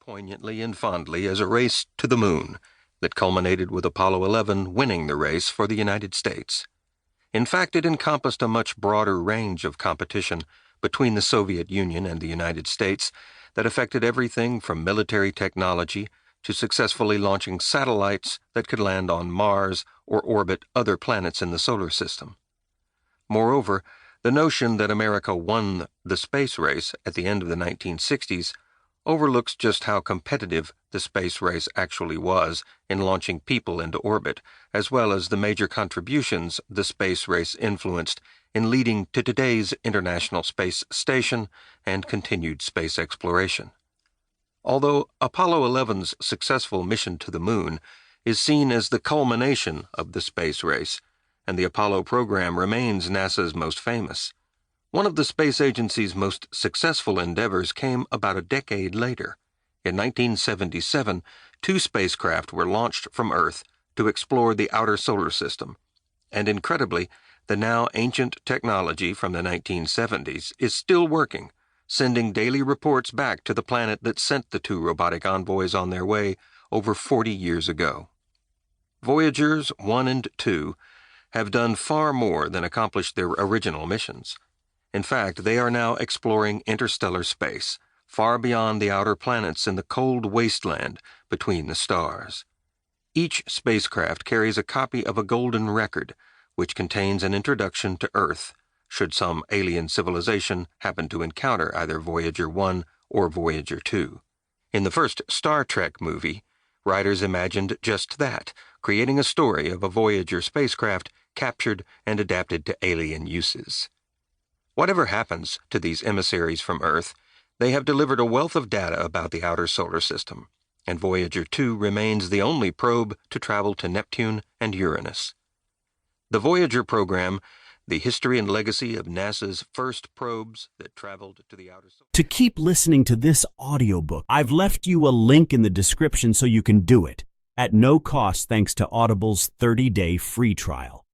poignantly and fondly as a race to the moon that culminated with Apollo 11 winning the race for the United States. In fact, it encompassed a much broader range of competition between the Soviet Union and the United States that affected everything from military technology to successfully launching satellites that could land on Mars or orbit other planets in the solar system. Moreover, the notion that America won the space race at the end of the 1960s overlooks just how competitive the space race actually was in launching people into orbit, as well as the major contributions the space race influenced in leading to today's International Space Station and continued space exploration. Although Apollo 11's successful mission to the moon is seen as the culmination of the space race, and the Apollo program remains NASA's most famous, one of the space agency's most successful endeavors came about a decade later. In 1977, 2 spacecraft were launched from Earth to explore the outer solar system, and incredibly, the now ancient technology from the 1970s is still working, sending daily reports back to the planet that sent the 2 robotic envoys on their way over 40 years ago. Voyagers 1 and 2 have done far more than accomplish their original missions. In fact, they are now exploring interstellar space, far beyond the outer planets in the cold wasteland between the stars. Each spacecraft carries a copy of a golden record, which contains an introduction to Earth, should some alien civilization happen to encounter either Voyager 1 or Voyager 2. In the first Star Trek movie, writers imagined just that, creating a story of a Voyager spacecraft captured and adapted to alien uses. Whatever happens to these emissaries from Earth, they have delivered a wealth of data about the outer solar system, and Voyager 2 remains the only probe to travel to Neptune and Uranus. The Voyager program, the history and legacy of NASA's first probes that traveled to the outer solar system. To keep listening to this audiobook, I've left you a link in the description so you can do it, at no cost thanks to Audible's 30-day free trial.